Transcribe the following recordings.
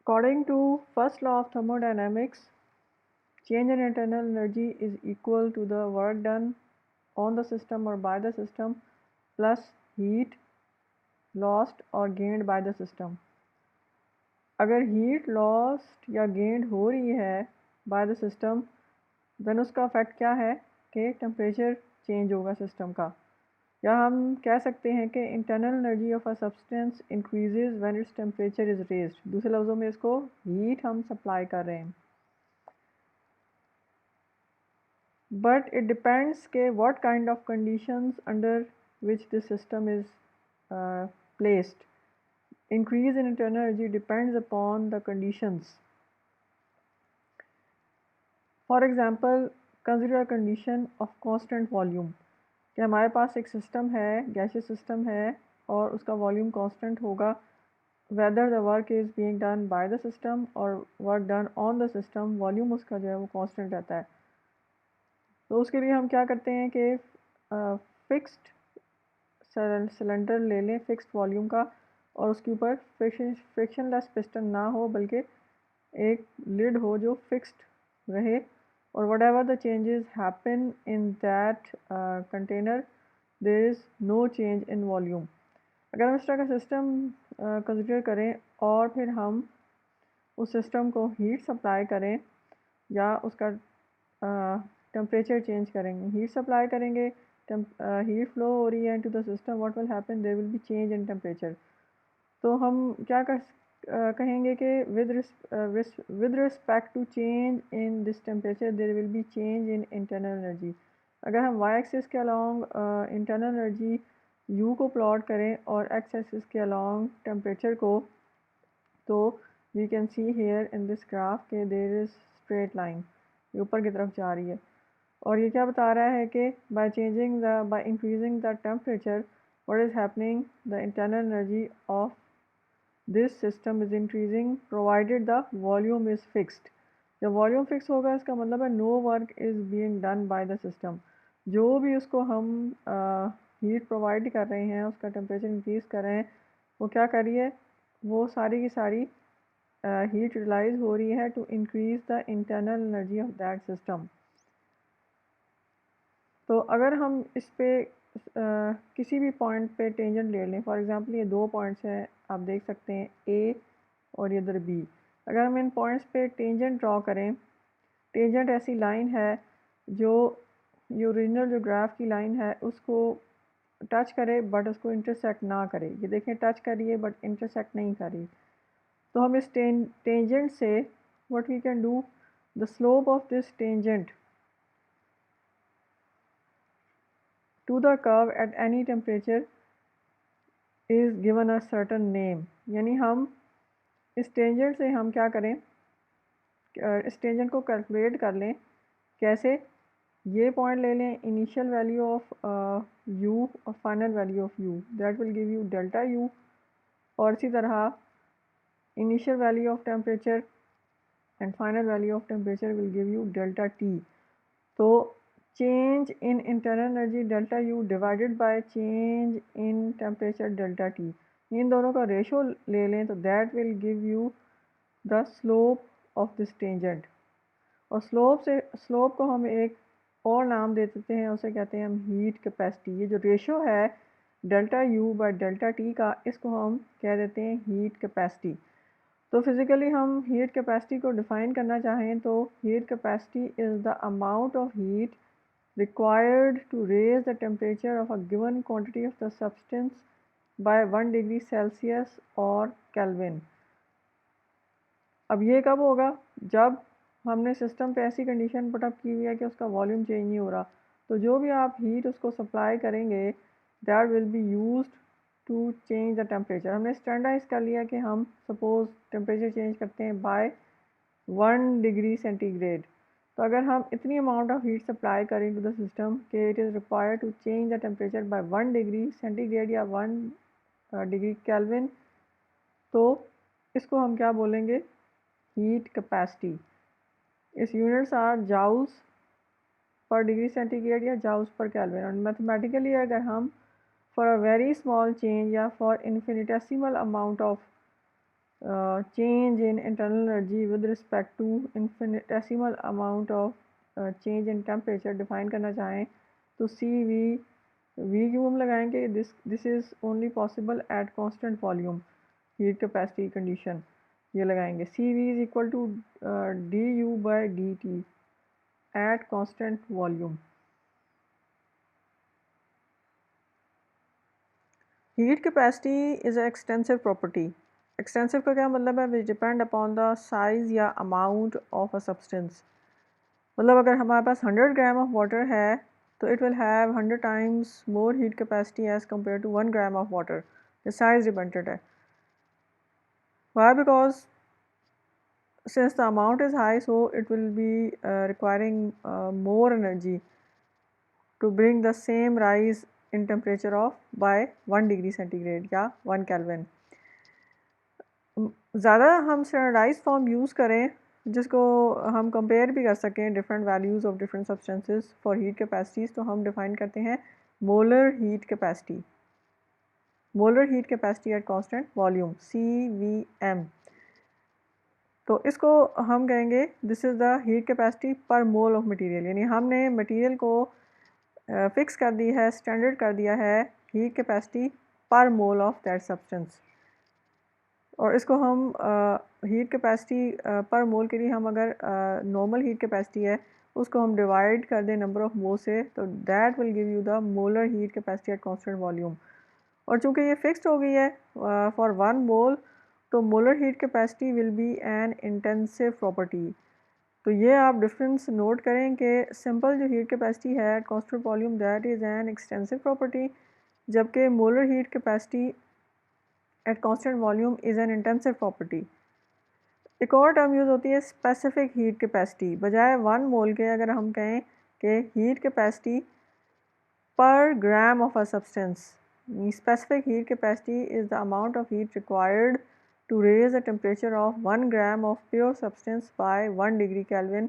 According to first law of thermodynamics, change in internal energy is equal to the work done on the system or by the system plus heat lost or gained by the system. अगर heat lost या gained हो रही है bye the system, then उसका effect क्या है कि temperature change होगा सिस्टम का, या हम कह सकते हैं कि internal energy of a substance increases when its temperature is raised. दूसरे लफ्ज़ों में इसको हीट हम सप्लाई कर रहे हैं, बट इट डिपेंड्स के what kind of conditions under which this system is placed. Increase in internal energy depends upon the conditions. For example, consider a condition of constant volume, कि हमारे पास एक system है, gaseous system है और उसका volume constant होगा whether the work is being done by the system or work done on the system, volume उसका जो है वो कांस्टेंट रहता है। तो उसके लिए हम क्या करते हैं कि फिक्स्ड सिलेंडर ले लें फिक्स्ड वॉल्यूम का, और उसके ऊपर फ्रिक्शनलेस पिस्टन ना हो बल्कि एक लिड हो जो फिक्स्ड रहे, और whatever the changes happen in that container there is no change in volume. अगर हम इस तरह का सिस्टम कंसिडर करें और फिर हम उस सिस्टम को हीट सप्लाई करें या उसका टेम्परेचर चेंज करेंगे, हीट सप्लाई करेंगे, हीट फ्लो हो रही है into the system, what will happen, there will be change in temperature. तो हम क्या कहेंगे कि with respect to change in this temperature there will be change in internal energy. अगर हम वाई एक्सिस के अलॉन्ग इंटरनल एनर्जी यू को plot करें और एक्स एक्सिस के अलॉन्ग टेम्परेचर को, तो we can see here in this graph के देयर इज़ स्ट्रेट लाइन, ये ऊपर की तरफ जा रही है, और ये क्या बता रहा है कि by increasing the temperature what is happening, the internal energy of this system is increasing provided the volume is fixed. जब वॉल्यूम फिक्स होगा इसका मतलब है no work is being done by the system. जो भी उसको हम हीट प्रोवाइड कर रहे हैं, उसका टेम्परेचर इंक्रीज़ कर रहे हैं, वो क्या कर रही है, वो सारी की सारी हीट यूटिलाइज हो रही है to increase the internal energy of that system. तो अगर हम इस पे किसी भी पॉइंट पे टेंजेंट ले लें, फॉर एग्जांपल ये दो पॉइंट्स हैं, आप देख सकते हैं ए और इधर बी। अगर हम इन पॉइंट्स पे टेंजेंट ड्रॉ करें, टेंजेंट ऐसी लाइन है जो ये ओरिजिनल जो ग्राफ की लाइन है उसको टच करे बट उसको इंटरसेक्ट ना करे। ये देखें टच करिए बट इंटरसेक्ट नहीं करी। तो हम इस टेंजेंट से what we can do, the slope of this tangent to the curve at any temperature is given a certain name। यानी हम इस टेंजेंट से हम क्या करें, इस टेंजेंट को कैलकुलेट कर लें। कैसे, ये पॉइंट ले लें, इनिशियल वैल्यू ऑफ यू और final value of U, that will give you delta U, और इसी तरह initial value of temperature and final value of temperature will give you delta T. तो change in internal energy delta U divided by change in temperature delta T, इन दोनों का ratio ले लें तो that will give you the slope of this tangent. और slope को हम एक और नाम दे देते हैं, उसे कहते हैं हम हीट कैपेसिटी। ये जो रेशो है delta U by delta T का, इसको हम कह देते हैं हीट कैपेसिटी। तो फिज़िकली हम हीट कैपेसिटी को डिफ़ाइन करना चाहें तो heat capacity is the amount of heat required to raise the temperature of a given quantity of the substance by 1 degree Celsius or Kelvin। अब ये कब होगा, जब हमने सिस्टम पे ऐसी कंडीशन पुटअप की हुई है कि उसका वॉल्यूम चेंज नहीं हो रहा। तो जो भी आप हीट उसको सप्लाई करेंगे that will be used to change the temperature. हमने स्टैंडर्डाइज कर लिया कि हम सपोज टेम्परेचर चेंज करते हैं बाय 1 डिग्री सेंटीग्रेड। तो अगर हम इतनी अमाउंट ऑफ हीट सप्लाई करें टू द सिस्टम कि it is required to change the temperature by 1 degree centigrade या 1 डिग्री केल्विन, तो इसको हम क्या बोलेंगे, heat capacity. Its units are joules per degree centigrade या जाउल्स पर केल्विन। और मैथमेटिकली अगर हम for a very small change या for infinitesimal amount of change in internal energy with respect to infinitesimal amount of change in temperature define करना चाहें तो V क्यों हम लगाएंगे, this is only possible at constant volume heat capacity condition, ये लगाएंगे CV is equal to du by dt at constant volume. Heat capacity is an extensive property. Extensive का क्या मतलब है, which depend upon the size या amount of a substance. मतलब अगर हमारे पास 100 ग्राम of water है तो it will have 100 times more heat capacity as compared to 1 gram of water. The size dependent है. Why? Because since the amount is high, so it will be requiring more energy to bring the same rise in temperature of by 1 degree centigrade या 1 Kelvin. ज़्यादा हम standardise form use करें जिसको हम compare भी कर सकें different values of different substances for heat capacities, तो हम डिफ़ाइन करते हैं molar heat capacity. Molar heat capacity at constant volume CVM. तो इसको हम कहेंगे this is the heat capacity पर मोल ऑफ मटेरियल, यानी हमने मटेरियल को फिक्स कर दी है, स्टैंडर्ड कर दिया है हीट कैपेसिटी पर मोल ऑफ दैट सब्सटेंस. और इसको हम हीट कैपेसिटी पर मोल के लिए हम अगर नॉर्मल हीट कैपेसिटी है उसको हम डिवाइड कर दें नंबर ऑफ मोल से, तो that will give you the molar heat capacity at constant volume. और चूंकि ये फिक्स्ड हो गई है फॉर 1 मोल, तो molar heat capacity will be an intensive property. तो ये आप डिफरेंस नोट करें कि सिंपल जो हीट कैपेसिटी है at constant volume that is an extensive property, जबकि molar heat capacity at constant volume is an intensive property. एक और टर्म यूज़ होती है स्पेसिफिक हीट कैपेसिटी. बजाय 1 मोल के अगर हम कहें कि हीट कैपेसिटी पर gram of a substance, specific heat capacity is the amount of heat required to raise the temperature of 1 gram of pure substance by 1 degree Kelvin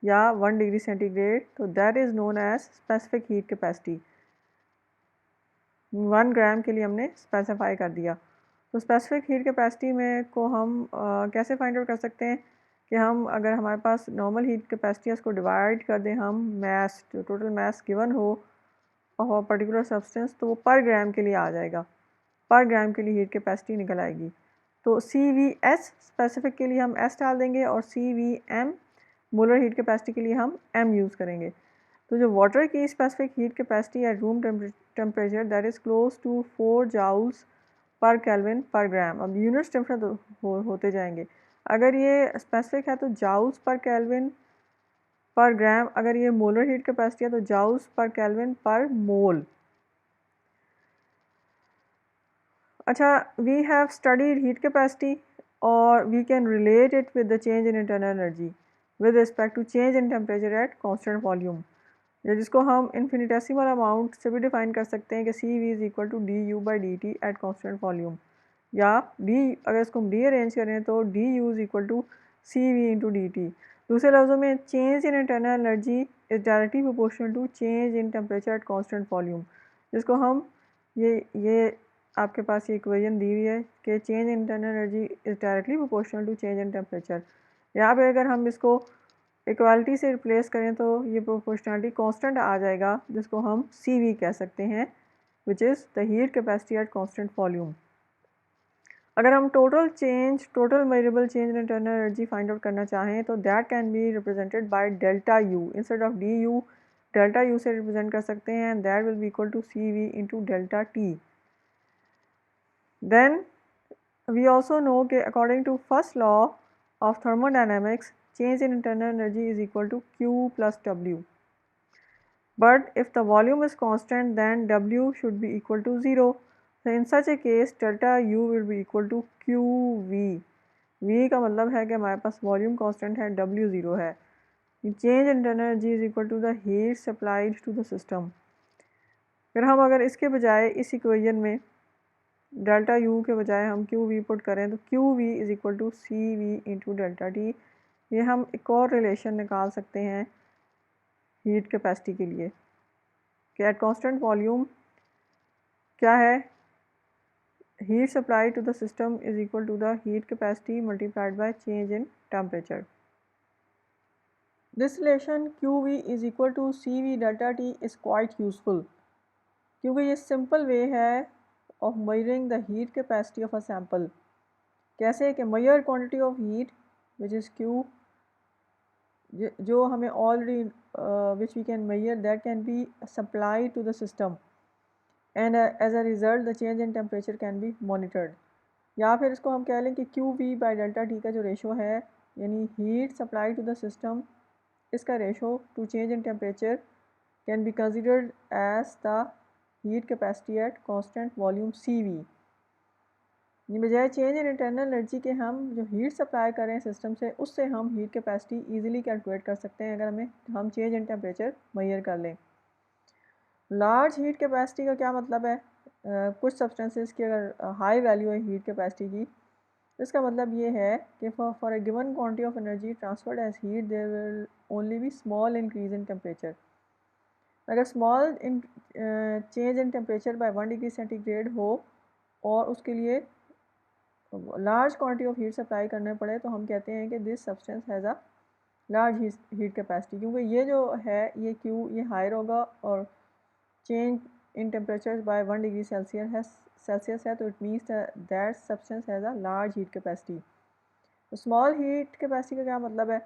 या 1 degree centigrade, तो that is known as specific heat capacity. 1 ग्राम के लिए हमने specify कर दिया. तो specific heat capacity में को हम कैसे फाइंड आउट कर सकते हैं कि हम अगर हमारे पास नॉर्मल हीट कैपेसिटी है उसको डिवाइड कर दें हम मैस, जो टोटल मैस गिवन हो ऑफ अ पर्टिकुलर सब्सटेंस, तो वो पर ग्राम के लिए आ जाएगा, पर ग्राम के लिए हीट कैपेसिटी निकल आएगी. तो CVS स्पेसिफिक के लिए हम S डाल देंगे और CVM मोलर हीट कैपेसिटी के लिए हम M यूज़ करेंगे. तो जो वाटर की specific heat capacity at room temperature that is close to 4 joules per kelvin per gram. अब यूनिट्स डिफरेंट होते जाएंगे. अगर ये स्पेसिफिक है तो जाउल्स पर केल्विन पर ग्राम, अगर ये मोलर हीट कैपेसिटी है तो joules per kelvin per mole. अच्छा, we have studied heat capacity और we can relate it with the change in internal energy with respect to change in temperature at constant volume, या जिसको हम infinitesimal amount से भी define कर सकते हैं कि CV is equal to DU by DT at constant volume, या अगर इसको हम रीअरेंज करें तो DU is equal to CV into DT. दूसरे लफ्ज़ों में change in internal energy is directly proportional to change in temperature at constant volume, जिसको हम ये आपके पास ये इक्वेशन दी हुई है कि change in internal energy is directly proportional to change in temperature. यहाँ पे अगर हम इसको इक्वालिटी से रिप्लेस करें तो ये प्रोपोर्शनलिटी कांस्टेंट आ जाएगा, जिसको हम CV कह सकते हैं, which is the heat capacity at constant volume. अगर हम total measurable change in internal energy find out करना चाहें तो that can be represented by delta U instead of DU. Delta U से रिप्रेजेंट कर सकते हैं and that will be equal to CV into delta T. Then we also know that according to first law of thermodynamics, change in internal energy is equal to Q plus W. But if the volume is constant, then W should be equal to 0. So in such a case, delta U will be equal to QV. V का मतलब है कि हमारे पास volume constant है, W 0 है. Change in internal energy is equal to the heat supplied to the system. फिर हम अगर इसके बजाय इस इक्वेशन में डेल्टा U के बजाय हम QV पुट करें तो QV is equal to CV into delta T. ये हम एक और रिलेशन निकाल सकते हैं हीट कैपेसिटी के लिए कि एट कांस्टेंट वॉल्यूम क्या है, heat supply to the system is equal to the heat capacity multiplied by change in temperature. This relation QV is equal to CV delta T is quite useful क्योंकि ये simple way है of measuring the heat capacity of a sample. कैसे कि measure quantity of heat which is Q जो हमें already which we can measure that can be supplied to the system and as a result the change in temperature can be monitored. या फिर इसको हम कह लें कि QV by delta T का जो रेशो है यानी heat supply to the system इसका ratio to change in temperature can be considered as the heat capacity at constant volume CV. ये बजाय चेंज इन इंटरनल एनर्जी के हम जो हीट सप्लाई कर रहे हैं सिस्टम से उससे हम हीट कैपेसिटी इजीली कैलकुलेट कर सकते हैं अगर हम चेंज इन टेम्परेचर मेजर कर लें। लार्ज हीट कैपेसिटी का क्या मतलब है? कुछ सब्सटेंसेस की अगर हाई वैल्यू है हीट कैपेसिटी की इसका मतलब ये है कि for a given quantity of energy transferred as heat there will only be small increase in temperature. अगर small change in temperature by 1 degree centigrade हो और उसके लिए large quantity of heat supply करने पड़े तो हम कहते हैं कि this substance has a large heat capacity क्योंकि ये जो है ये क्यू ये हायर होगा और change in temperature by 1 degree Celsius है तो it means that substance has a large heat capacity. तो स्मॉल हीट कैपेसिटी का क्या मतलब है?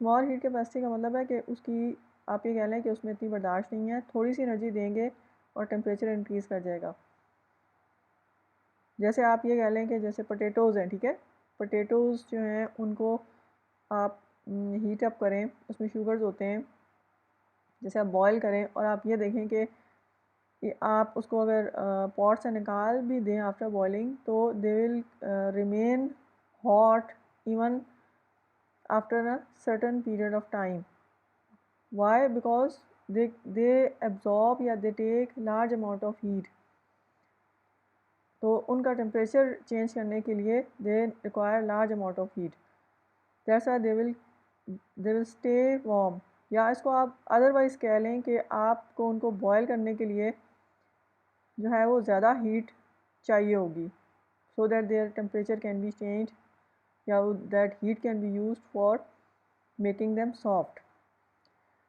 स्मॉल हीट कैपेसिटी का मतलब है कि उसकी आप ये कह लें कि उसमें इतनी बर्दाश्त नहीं है, थोड़ी सी एनर्जी देंगे और टेम्परेचर इंक्रीज़ कर जाएगा। जैसे आप ये कह लें कि जैसे पोटैटोज़ हैं, ठीक है, पोटैटोज़ जो हैं उनको आप हीट अप करें, उसमें शुगर्स होते हैं, जैसे आप बॉयल करें और आप ये देखें कि आप उसको अगर पॉट से निकाल भी दें आफ्टर बॉइलिंग तो they will remain hot even after a certain period of time. Why? Because they absorb या they take large amount of heat. तो उनका टेम्परेचर चेंज करने के लिए they require large amount of heat, that's why they will stay warm. या इसको आप otherwise कह लें कि आपको उनको बॉयल करने के लिए जो है वो ज़्यादा हीट चाहिए होगी so that their temperature can be change या that heat can be used for making them soft.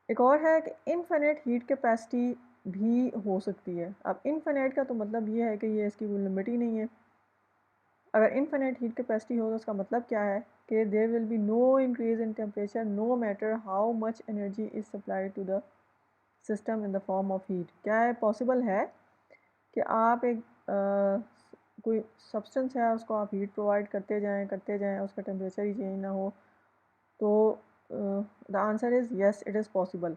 एक और है कि इनफिनिट हीट कैपेसिटी भी हो सकती है। अब इनफिनिट का तो मतलब ये है कि ये इसकी कोई लिमिट ही नहीं है। अगर इनफिनिट हीट कैपेसिटी हो तो उसका मतलब क्या है कि there will be no increase in temperature no matter how much energy is supplied to the system in the form of heat. क्या है पॉसिबल है कि आप एक कोई सब्सटेंस है उसको आप हीट प्रोवाइड करते जाएं उसका टेम्परेचर ही चेंज ना हो? तो the answer is yes, it is possible.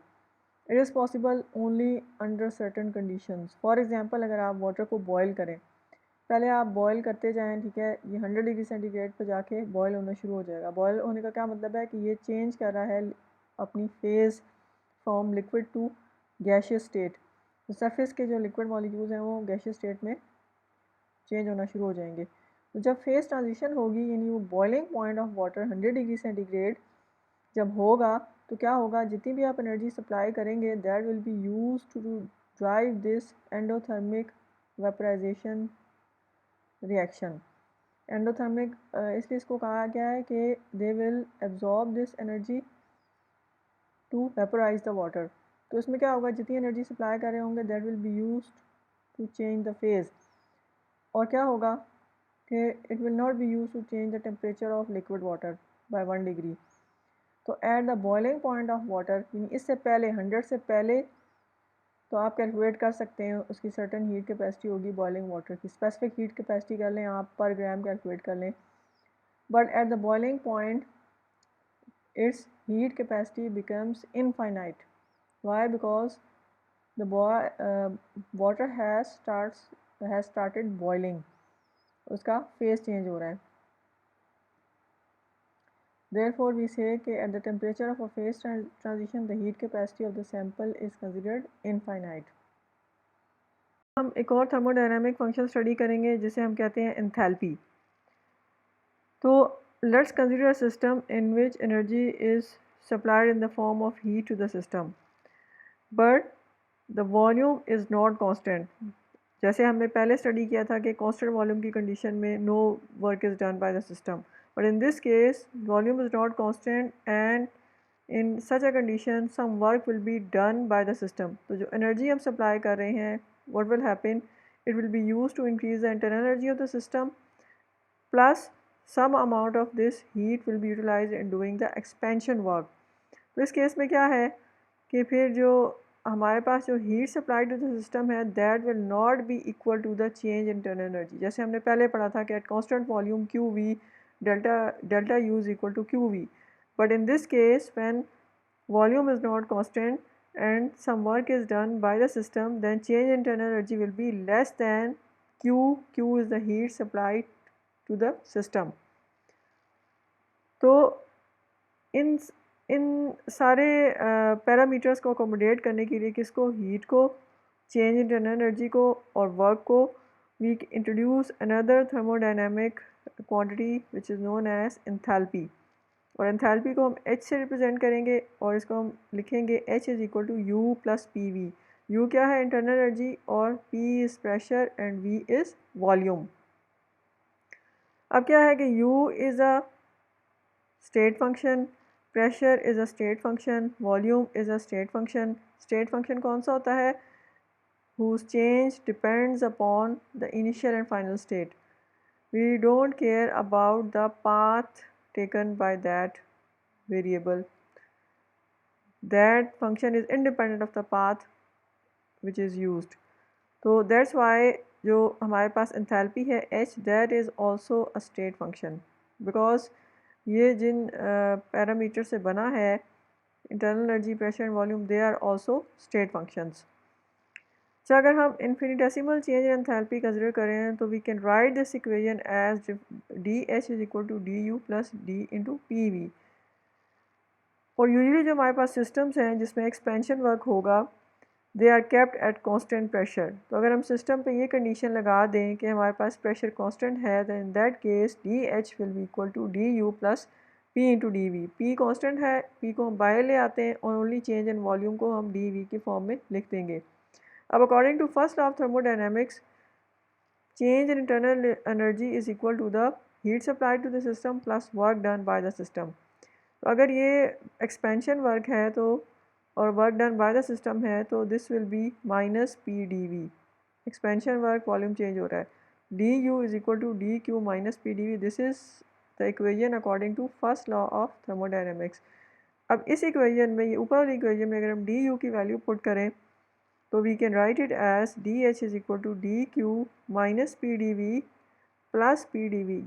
It is possible only under certain conditions. For example अगर आप वाटर को बॉयल करें, पहले आप बॉयल करते जाएं, ठीक है, ये 100 डिग्री सेंटीग्रेड पर जाके बॉयल होना शुरू हो जाएगा। बॉयल होने का क्या मतलब है कि ये चेंज कर रहा है अपनी phase from liquid to gaseous state. तो सरफेस के जो लिक्विड मॉलिक्यूल्स हैं वो गैशियस स्टेट में चेंज होना शुरू हो जाएंगे। तो जब फेज़ ट्रांजिशन होगी यानी वो boiling point of water 100 degree centigrade जब होगा तो क्या होगा, जितनी भी आप एनर्जी सप्लाई करेंगे that will be use to drive this endothermic vaporization reaction. Endothermic इसलिए इसको कहा गया है कि they will absorb this energy to vaporize the water. तो इसमें क्या होगा, जितनी एनर्जी सप्लाई कर रहे होंगे that will be use to change the phase. और क्या होगा कि it will not be use to change the temperature of liquid water by 1 degree. तो at the boiling point of water इससे पहले 100 से पहले तो आप कैलकुलेट कर सकते हैं उसकी सर्टन हीट कैपेसिटी होगी बॉइलिंग वाटर की, स्पेसिफिक हीट कैपेसिटी कर लें आप, पर ग्राम कैलकुलेट कर लें। But at the boiling point its heat capacity becomes infinite. Why? Because the water has started boiling, उसका फेज चेंज हो रहा है। Therefore, we say कि at the temperature of a phase transition, the heat capacity of the sample is considered infinite. हम एक और thermodynamic function study करेंगे जिसे हम कहते हैं एंथैल्पी। तो let's consider a system in which energy is supplied in the form of heat to the system, but the volume is not constant. जैसे हमने पहले स्टडी किया था कि कांस्टेंट वॉल्यूम की कंडीशन में no work is done by the system, but in this case volume is not constant and in such a condition some work will be done by the system. तो जो energy हम supply कर रहे हैं, what will happen, it will be used to increase the internal energy of the system plus some amount of this heat will be utilized in doing the expansion work। तो इस case में क्या है कि फिर जो हमारे पास जो heat supply to the system है that will not be equal to the change in internal energy. जैसे हमने पहले पढ़ा था कि at constant volume Q V delta U is equal to Q V, but in this case when volume is not constant and some work is done by the system, then change in internal energy will be less than q. Q is the heat supplied to the system। तो इन इन सारे parameters को accommodate करने के लिए किसको, heat को, change internal energy को और वर्क को, we introduce another thermodynamic quantity which is known as enthalpy. और एंथैल्पी को हम H से रिप्रेजेंट करेंगे और इसको हम लिखेंगे H is equal to U plus P V. U क्या है, इंटरनल एनर्जी, और P is pressure and V is volume. अब क्या है कि U is a state function, pressure is a state function, volume is a state function. State function कौन सा होता है, whose change depends upon the initial and final state। We don't care about the path taken by that variable, that function is independent of the path which is used। तो that's why जो हमारे पास enthalpy है H, that is also a state function because ये जिन parameter से बना है internal energy, pressure and volume, they are also state functions. अच्छा, अगर हम infinitesimal change in enthalpy consider करें तो we can write this equation as d H is equal to d U plus d into P V. और usually जो हमारे पास systems हैं जिसमें एक्सपेंशन वर्क होगा, they are kept at constant pressure. तो अगर हम सिस्टम पे ये कंडीशन लगा दें कि हमारे पास प्रेशर कांस्टेंट है, तो in that case d H will be equal to d U plus P into d V. P constant है, पी को हम बाहर ले आते हैं और ओनली चेंज इन वॉल्यूम को हम डी वी की फॉर्म में लिख देंगे। अब according to first law of thermodynamics, change in internal energy is equal to the heat supplied to the system plus work done by the system। तो अगर ये एक्सपेंशन वर्क है तो और work done by the system है तो this will be minus P d V. Expansion work, volume change हो रहा है, d U is equal to d Q minus P d V. This is the equation according to first law of thermodynamics. अब इस equation में, ये ऊपर वाली equation में अगर हम डी यू की वैल्यू पुट करें तो we can write it as d H is equal to d Q minus P d V plus P d V.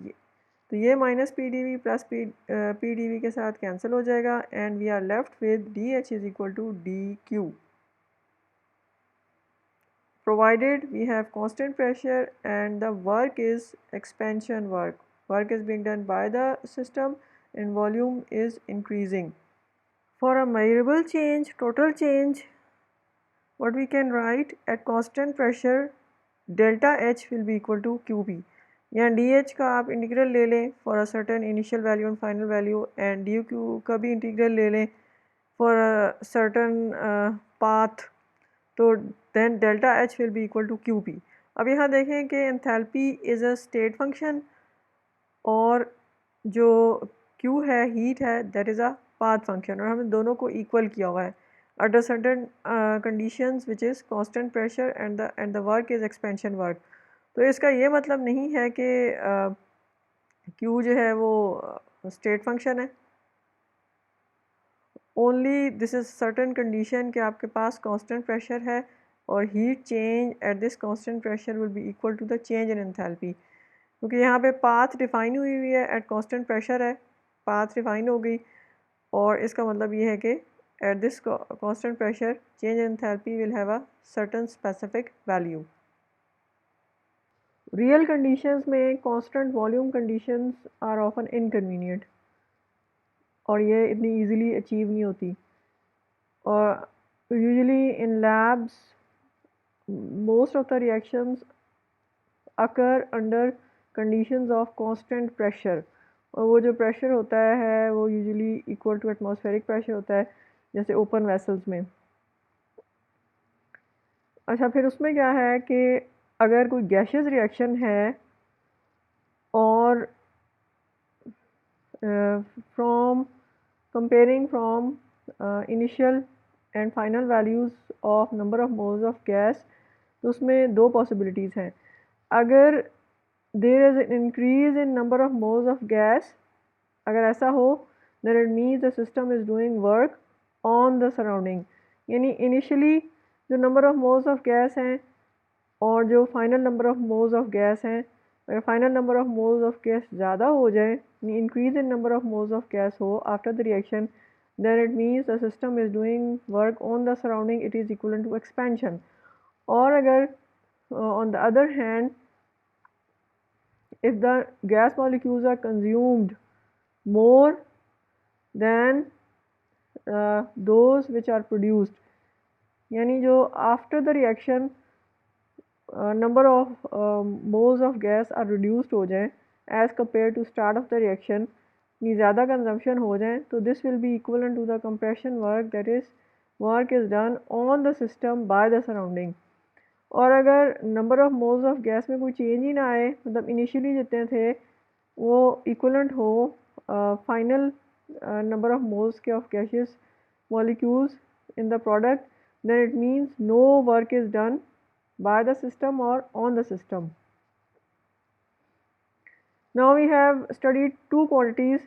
तो ये minus P d V plus P d V के साथ cancel हो जाएगा and we are left with d H is equal to d Q, provided we have constant pressure and the work is expansion work. Work is being done by the system and volume is increasing। For a measurable change, total change, what we can write at constant pressure delta H will be equal to QP। यहाँ d H का आप integral ले लें for a certain initial value and final value, and d Q का भी integral ले लें for a certain path, तो then delta H will be equal to Q P. अब यहाँ देखें कि enthalpy is a state function और जो क्यू है, हीट है, that is a path function, और हमने दोनों को इक्वल किया हुआ है under certain conditions which is constant pressure and the work is expansion work। तो इसका ये मतलब नहीं है कि Q जो है वो स्टेट फंक्शन है, only this is certain condition कि आपके पास कांस्टेंट प्रेशर है और heat change at this constant pressure will be equal to the change in enthalpy. क्योंकि यहाँ पे पाथ डिफाइन हुई हुई है, एट कांस्टेंट प्रेशर है, पाथ डिफाइन हो गई, और इसका मतलब ये है कि at this constant pressure change in enthalpy will have a certain specific value। real conditions में constant volume conditions are often inconvenient और ये इतनी easily achieve नहीं होती, और usually in labs most of the reactions occur under conditions of constant pressure। और वो जो प्रेशर होता है वो usually equal to atmospheric pressure होता है, जैसे ओपन वेसल्स में। अच्छा, फिर उसमें क्या है कि अगर कोई गैशियस रिएक्शन है और from comparing from initial and final values of number of moles of gas, तो उसमें दो possibilities हैं. अगर there is an increase in number of moles of gas, अगर ऐसा हो then it means the system is doing work on the surrounding. यानी initially जो number of moles of gas हैं और जो final number of moles of gas हैं, अगर final number of moles of gas ज़्यादा हो जाए, increase in number of moles of gas हो after the reaction, then it means the system is doing work on the surrounding, it is equivalent to expansion. और अगर on the other hand, if the gas molecules are consumed more than those which are produced, यानी जो after the reaction number of moles of gas are reduced हो जाएं as compared to start of the reaction, ये ज़्यादा consumption हो जाएं, तो this will be equivalent to the compression work, that is work is done on the system by the surrounding. और अगर number of moles of gas में कोई change ही ना आए, मतलब initially जितने थे वो equivalent हो final number of moles के of gaseous molecules in the product, then it means no work is done by the system or on the system. Now we have studied two quantities,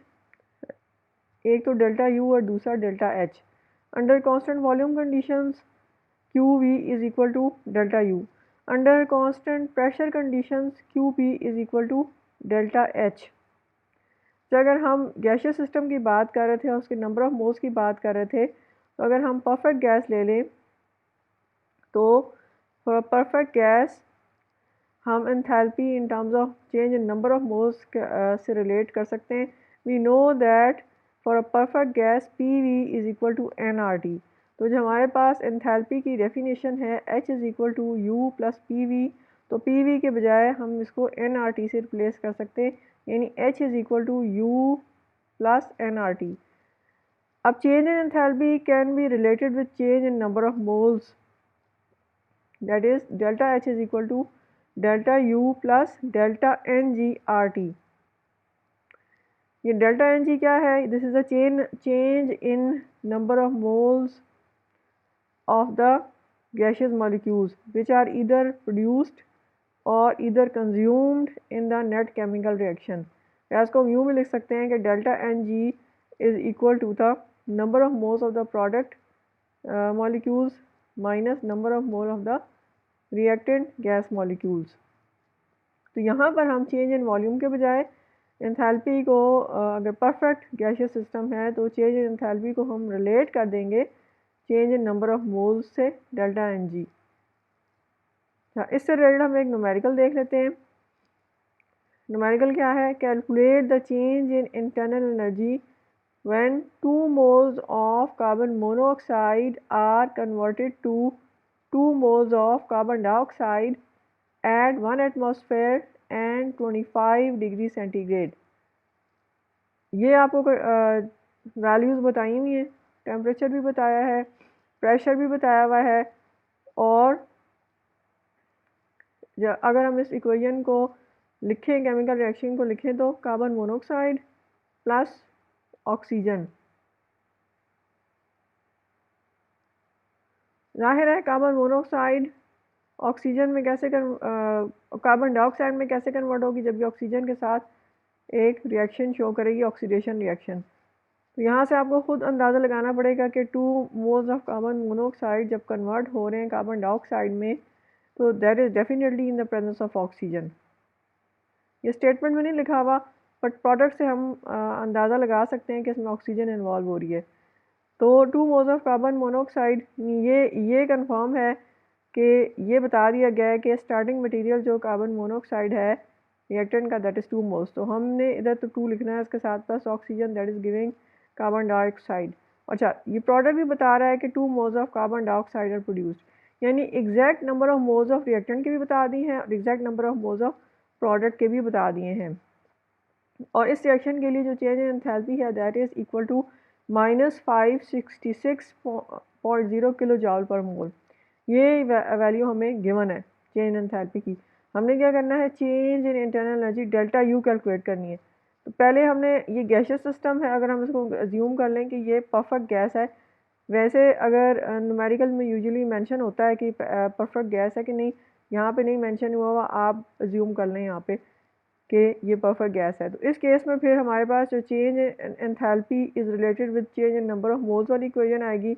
एक तो delta U और दूसरा delta H. Under constant volume conditions, QV is equal to delta U. Under constant pressure conditions, QP is equal to delta H. तो अगर हम gaseous system की बात कर रहे थे और उसके नंबर ऑफ मोल्स की बात कर रहे थे, तो अगर हम परफेक्ट गैस ले लें तो फॉर परफेक्ट गैस हम enthalpy in terms of change in number of moles से रिलेट कर सकते हैं. We know that for a perfect gas PV is equal to nRT. तो जो हमारे पास एंथैल्पी की डेफिनेशन है H is equal to U plus PV, तो PV के बजाय हम इसको nRT से रिप्लेस कर सकते हैं, यानी H is equal to U plus nRT. अब change in enthalpy can be related with change in number of moles, that is delta H is equal to delta U plus delta NG/RT. ये delta NG क्या है? This is a change in number of moles of the gaseous molecules which are either produced or either consumed in the net chemical reaction. या इसको हम यूँ भी लिख सकते हैं कि delta Ng is equal to the number of moles of the product molecules minus number of mole of the reactant gas molecules. तो यहाँ पर हम चेंज इन वॉल्यूम के बजाय एंथैल्पी को अगर परफेक्ट गैसियस सिस्टम है तो चेंज इन एंथैल्पी को हम रिलेट कर देंगे change in number of moles से डेल्टा Ng. इससे रिलेटेड हम एक न्यूमेरिकल देख लेते हैं. न्यूमेरिकल क्या है? Calculate the change in internal energy when 2 moles of carbon monoxide are converted to 2 moles of carbon dioxide at 1 atmosphere and 25 degree centigrade. ये आपको वैल्यूज़ बताई हुई हैं, टेम्परेचर भी बताया है, प्रेशर भी बताया हुआ है. और अगर हम इस इक्वेशन को लिखें, केमिकल रिएक्शन को लिखें, तो कार्बन मोनोऑक्साइड प्लस ऑक्सीजन, जाहिर है कार्बन मोनोऑक्साइड ऑक्सीजन में कैसे कार्बन डाइऑक्साइड में कैसे कन्वर्ट होगी, जब ये ऑक्सीजन के साथ एक रिएक्शन शो करेगी, ऑक्सीडेशन रिएक्शन. तो यहाँ से आपको खुद अंदाज़ा लगाना पड़ेगा कि 2 moles ऑफ कार्बन मोनोऑक्साइड जब कन्वर्ट हो रहे हैं कार्बन डाइऑक्साइड में, तो that is definitely in the presence of oxygen. ये स्टेटमेंट में नहीं लिखा हुआ, बट प्रोडक्ट से हम अंदाज़ा लगा सकते हैं कि इसमें ऑक्सीजन इन्वॉल्व हो रही है. तो 2 moles ऑफ कार्बन मोनोऑक्साइड, ये कंफर्म है कि ये बता दिया गया है कि स्टार्टिंग मटेरियल जो कार्बन मोनोऑक्साइड है रिएक्टेंट का, दैट इज़ 2 moles. तो हमने इधर तो 2 लिखना है, इसके साथ plus oxygen, that is giving carbon dioxide. अच्छा, ये प्रोडक्ट भी बता रहा है कि 2 moles of carbon dioxide are produced, यानी exact number of moles of reactant के भी बता दी हैं और exact number of moles of product के भी बता दिए हैं. और इस रिएक्शन के लिए जो चेंज इन एंथैल्पी है that is equal to -566.0 kilo joule per mole. ये वैल्यू हमें गिवन है. चेंज इन एंथैल्पी की। हमने क्या करना है, change in internal energy delta you calculate करनी है। तो पहले हमने ये गैसियस सिस्टम है, अगर हम इसको अज्यूम कर लें कि ये परफेक्ट गैस है, वैसे अगर न्यूमेरिकल में यूजुअली मेंशन होता है कि परफेक्ट गैस है कि नहीं, यहाँ पे नहीं मेंशन हुआ हुआ, आप अज्यूम कर लें यहाँ पे कि ये परफेक्ट गैस है। तो इस केस में फिर हमारे पास जो change in enthalpy is related with change in number of moles वाली इक्वेशन आएगी,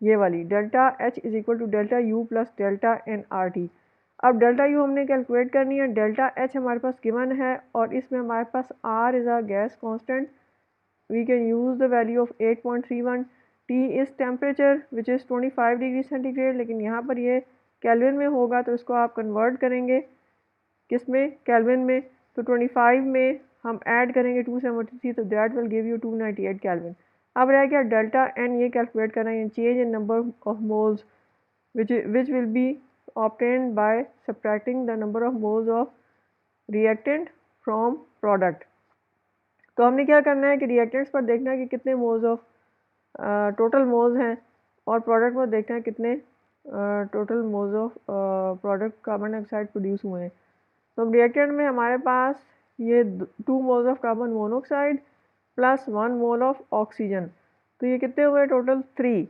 ये वाली, delta H is equal to delta U plus delta N R T. अब डेल्टा यू हमने कैलकुलेट करनी है, डेल्टा एच हमारे पास गिवन है और इसमें हमारे पास R is a gas constant, we can use the value of 8.31, T is temperature which is 25 degree centigrade, लेकिन यहाँ पर ये केल्विन में होगा तो इसको आप कन्वर्ट करेंगे किस में, केल्विन में। तो 25 में हम ऐड करेंगे 273 तो that will give you 298 kelvin. अब रह गया डेल्टा एन, ये कैलकुलेट करना है, change in number of moles which will be obtained by subtracting the number of moles of reactant from product। तो हमने क्या करना है कि रिएक्टेंट्स पर देखना है कि कितने मोल्स ऑफ टोटल मोल्स हैं, और प्रोडक्ट पर देखना है कितने total moles of product carbon dioxide produce हुए हैं। तो अब रिएक्टेंट में हमारे पास ये 2 moles of carbon monoxide plus 1 mole of oxygen, तो ये कितने हुए टोटल 3।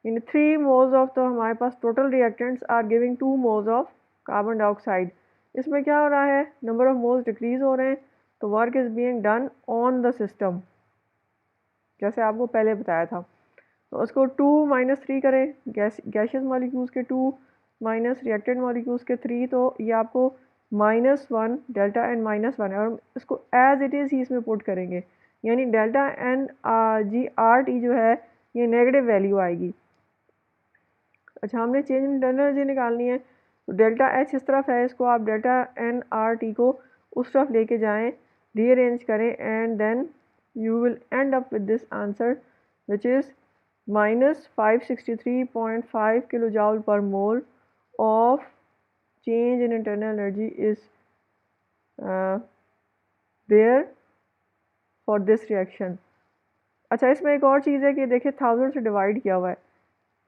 इन 3 मोल्स ऑफ, तो हमारे पास total reactants are giving 2 moles of carbon dioxide. इसमें क्या हो रहा है, नंबर ऑफ मोल्स डिक्रीज हो रहे हैं, तो work is being done on the system, जैसे आपको पहले बताया था। तो उसको 2 माइनस 3 करें, गैशियस मॉलिक्यूल्स के 2 माइनस रिएक्टेंट मॉलिक्यूल्स के 3, तो ये आपको -1 डेल्टा एन -1 है, और इसको एज इट इज़ ही इसमें पुट करेंगे, यानी delta N G R T जो है ये नेगेटिव वैल्यू आएगी। अच्छा, हमने चेंज इन इंटरनल एनर्जी निकालनी है, तो डेल्टा एच इस तरफ है, इसको आप डेल्टा एन आर टी को उस तरफ लेके जाएं, रीअरेंज करें, and then you will end up with this answer which is minus 563.5 kilojoule per mole of change in internal energy is there for this reaction। अच्छा, इसमें एक और चीज़ है कि देखिए 1000 से डिवाइड किया हुआ है,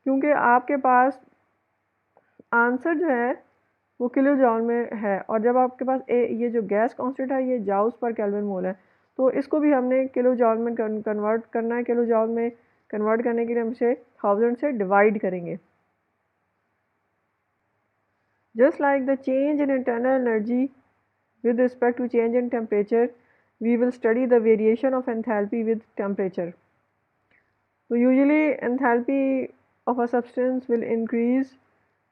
क्योंकि आपके पास आंसर जो है वो किलो जॉल में है, और जब आपके पास ये जो गैस कांस्टेंट है ये जाउस पर केल्विन मोल है, तो इसको भी हमने किलो जॉल में कन्वर्ट करना है। किलो जॉल में कन्वर्ट करने के लिए हम इसे 1000 से डिवाइड करेंगे। Just like the change in internal energy with respect to change in temperature, we will study the variation of enthalpy with temperature. तो usually enthalpy of a substance will increase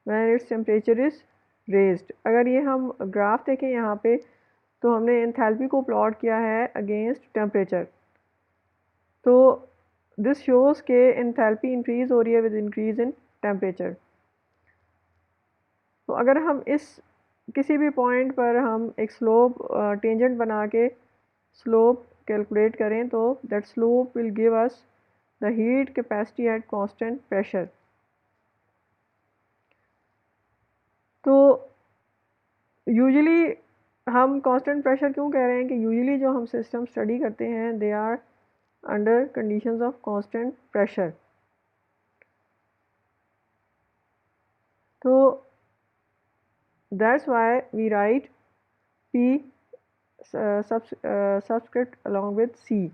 when its temperature is raised. अगर ये हम graph देखें यहाँ पे, तो हमने enthalpy को प्लॉट किया है अगेंस्ट टेम्परेचर, तो दिस शोज़ के एंथैल्पी इंक्रीज़ हो रही है विद इंक्रीज़ इन टेम्परेचर। तो अगर हम इस किसी भी पॉइंट पर हम एक स्लोप टेंजेंट बना के स्लोप कैलकुलेट करें, तो that slope will give us the heat capacity at constant pressure. तो यूजुअली हम कांस्टेंट प्रेशर क्यों कह रहे हैं कि यूजुअली जो हम सिस्टम स्टडी करते हैं they are under conditions of constant pressure. तो that's why we write P subscript along with C।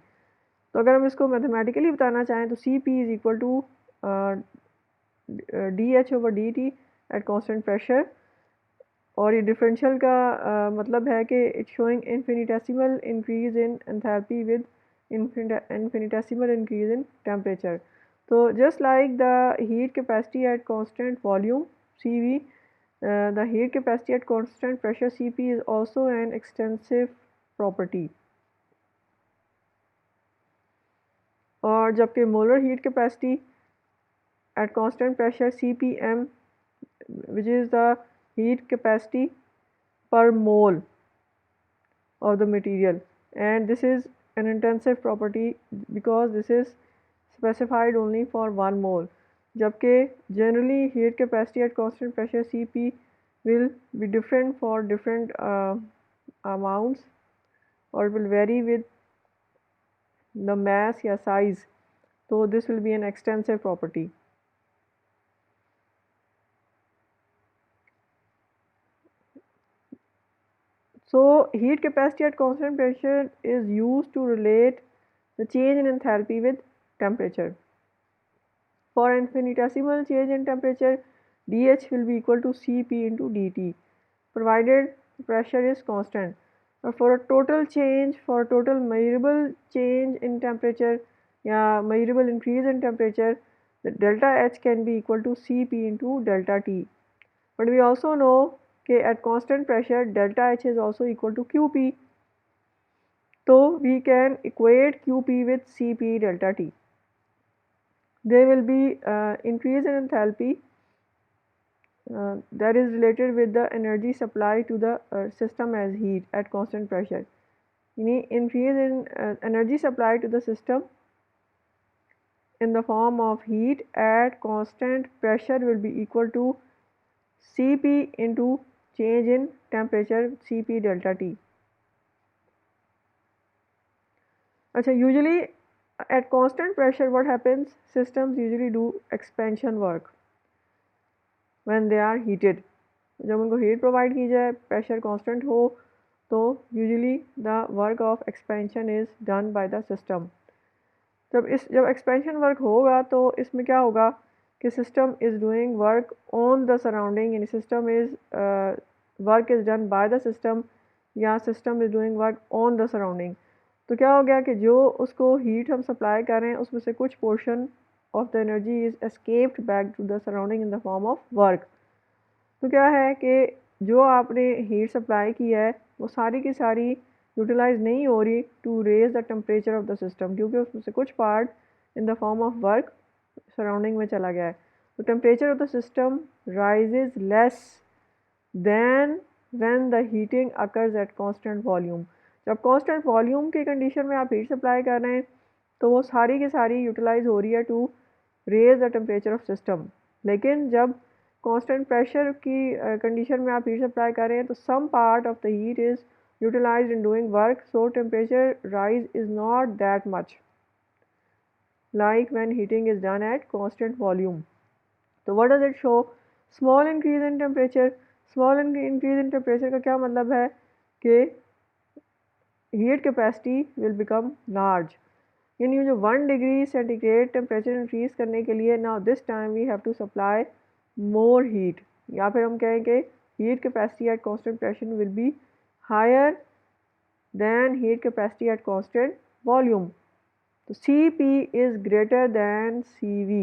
तो अगर हम इसको मैथमेटिकली बताना चाहें तो Cp is equal to DH/dt at constant pressure, और ये डिफरेंशियल का मतलब है कि it's showing infinitesimal increase in enthalpy with infinitesimal increase in temperature. तो just like the heat capacity at constant volume CV, the heat capacity at constant pressure Cp is also an extensive property। और जबकि molar heat capacity at constant pressure Cpm, which is the heat capacity per mole of the material, and this is an intensive property because this is specified only for 1 mole, जबकि generally heat capacity at constant pressure Cp will be different for different amounts, or will vary with the mass या size, so this will be an extensive property। So heat capacity at constant pressure is used to relate the change in enthalpy with temperature. For infinitesimal change in temperature, dH will be equal to Cp into dT, provided pressure is constant. But for a total change, for a total measurable change in temperature, measurable increase in temperature, the delta H can be equal to Cp into delta T. But we also know that at constant pressure, delta H is also equal to Qp. So we can equate Qp with Cp delta T. There will be increase in enthalpy that is related with the energy supply to the system as heat at constant pressure. Increase in energy supply to the system in the form of heat at constant pressure will be equal to Cp into change in temperature Cp delta T. Usually at constant pressure what happens, systems usually do expansion work when they are heated. जब उनको heat provide की जाए, pressure constant हो, तो usually the work of expansion is done by the system. जब expansion work होगा तो इसमें क्या होगा कि system is doing work on the surrounding, यानी system is work is done by the system या system is doing work on the surrounding. तो क्या हो गया कि जो उसको हीट हम सप्लाई कर रहे हैं उसमें से कुछ portion of the energy is escaped back to the surrounding in the form of work. तो क्या है कि जो आपने हीट सप्लाई की है वो सारी की सारी यूटिलाइज नहीं हो रही to raise the temperature of the system, क्योंकि उसमें से कुछ part in the form of work surrounding में चला गया है. तो temperature of the system rises less than when the heating occurs at constant volume. जब कांस्टेंट वॉल्यूम की कंडीशन में आप हीट सप्लाई कर रहे हैं तो वो सारी की सारी यूटिलाइज हो रही है to raise the temperature of system. लेकिन जब कांस्टेंट प्रेशर की कंडीशन में आप हीट सप्लाई कर रहे हैं तो some part of the heat is utilised in doing work, so temperature rise is not that much like when heating is done at constant volume. तो what does it show? Small increase in temperature. Small increase in temperature का क्या मतलब है कि heat capacity will become large. यानी जो 1 degree centigrade temperature increase करने के लिए now this time we have to supply more heat, या फिर हम कहेंगे heat capacity at constant pressure will be higher than heat capacity at constant volume. तो Cp is greater than Cv.